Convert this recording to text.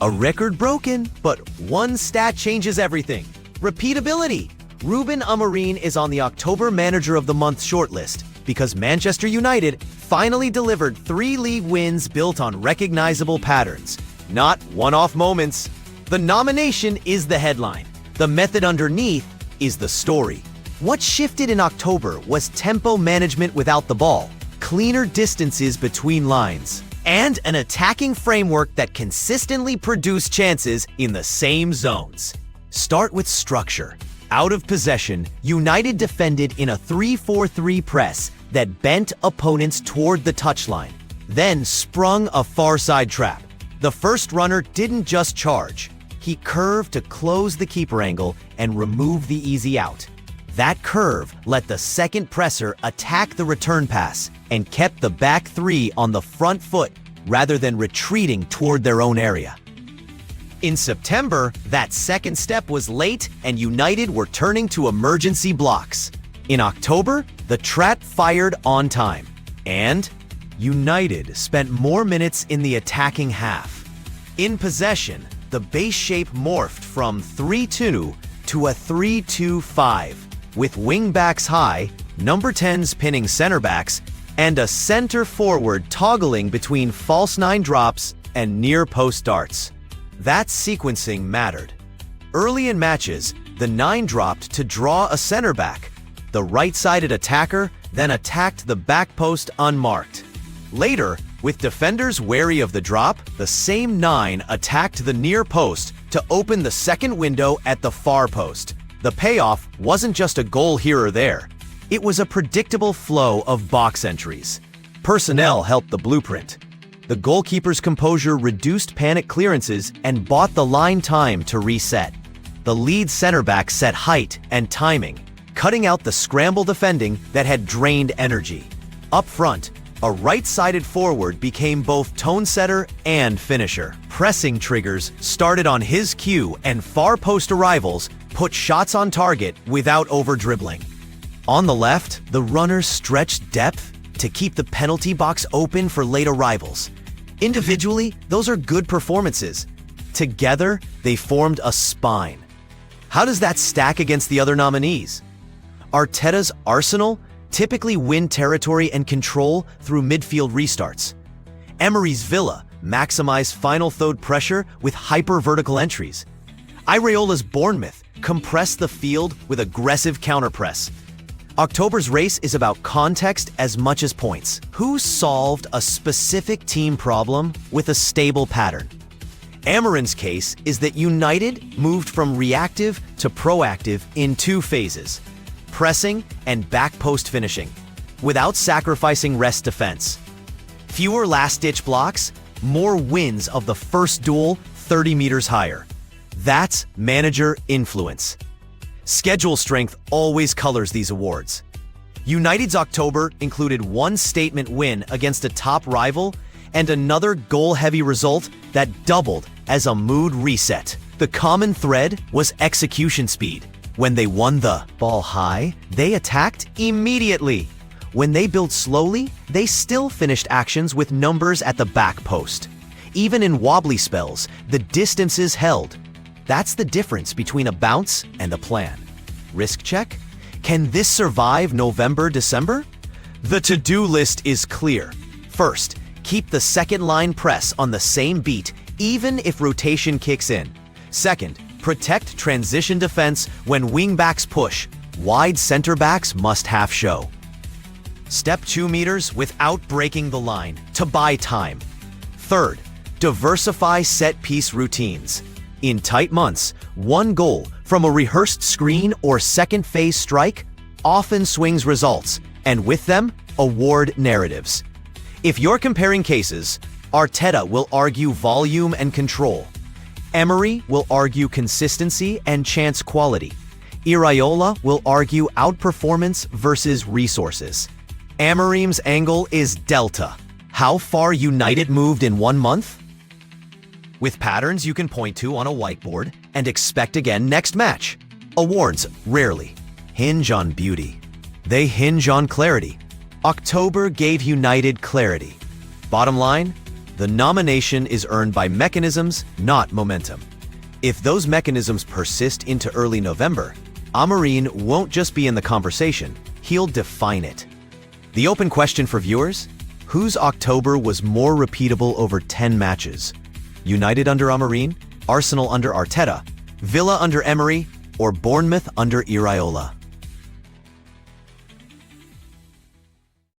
A record broken, but one stat changes everything. Repeatability. Rúben Amorim is on the October Manager of the Month shortlist because Manchester United finally delivered 3 league wins built on recognizable patterns, not one-off moments. The nomination is the headline. The method underneath is the story. What shifted in October was tempo management without the ball, cleaner distances between lines, and an attacking framework that consistently produced chances in the same zones. Start with structure. Out of possession, United defended in a 3-4-3 press that bent opponents toward the touchline, then sprung a far-side trap. The first runner didn't just charge. He curved to close the keeper angle and remove the easy out. That curve let the second presser attack the return pass and kept the back three on the front foot rather than retreating toward their own area. In September, that second step was late and United were turning to emergency blocks. In October, the trap fired on time, and United spent more minutes in the attacking half. In possession, the base shape morphed from 3-2 to a 3-2-5, with wing-backs high, number 10s pinning center-backs, and a center forward toggling between false nine drops and near-post darts. That sequencing mattered. Early in matches, the 9 dropped to draw a center-back. The right-sided attacker then attacked the back post unmarked. Later, with defenders wary of the drop, the same 9 attacked the near post to open the second window at the far post. The payoff wasn't just a goal here or there. It was a predictable flow of box entries. Personnel helped the blueprint. The goalkeeper's composure reduced panic clearances and bought the line time to reset. The lead center back set height and timing, cutting out the scramble defending that had drained energy. Up front, a right-sided forward became both tone setter and finisher. Pressing triggers started on his cue, and far post arrivals put shots on target without over-dribbling. On the left, the runners stretched depth to keep the penalty box open for late arrivals. Individually, those are good performances. Together, they formed a spine. How does that stack against the other nominees? Arteta's Arsenal typically win territory and control through midfield restarts. Emery's Villa maximize final third pressure with hyper-vertical entries. Iraola's Bournemouth compress the field with aggressive counterpress. October's race is about context as much as points. Who solved a specific team problem with a stable pattern? Amorim's case is that United moved from reactive to proactive in 2 phases, pressing and back post finishing, without sacrificing rest defense. Fewer last-ditch blocks, more wins of the first duel 30 meters higher. That's manager influence. Schedule strength always colors these awards. United's October included 1 statement win against a top rival and another goal-heavy result that doubled as a mood reset. The common thread was execution speed. When they won the ball high, they attacked immediately. When they built slowly, they still finished actions with numbers at the back post. Even in wobbly spells, the distances held. That's the difference between a bounce and a plan. Risk check? Can this survive November, December? The to-do list is clear. First, keep the second line press on the same beat even if rotation kicks in. Second, protect transition defense when wingbacks push. Wide center backs must half show. Step 2 meters without breaking the line to buy time. Third, diversify set-piece routines. In tight months, 1 goal from a rehearsed screen or second phase strike often swings results, and with them, award narratives. If you're comparing cases, Arteta will argue volume and control. Emery will argue consistency and chance quality. Iraola will argue outperformance versus resources. Amorim's angle is delta. How far United moved in 1 month? With patterns you can point to on a whiteboard and expect again next match. Awards rarely hinge on beauty. They hinge on clarity. October gave United clarity. Bottom line, The nomination is earned by mechanisms, not momentum. If those mechanisms persist into early November, Amorim won't just be in the conversation, he'll define it. The open question for viewers? Whose October was more repeatable over 10 matches? United under Amorim, Arsenal under Arteta, Villa under Emery, or Bournemouth under Iraola?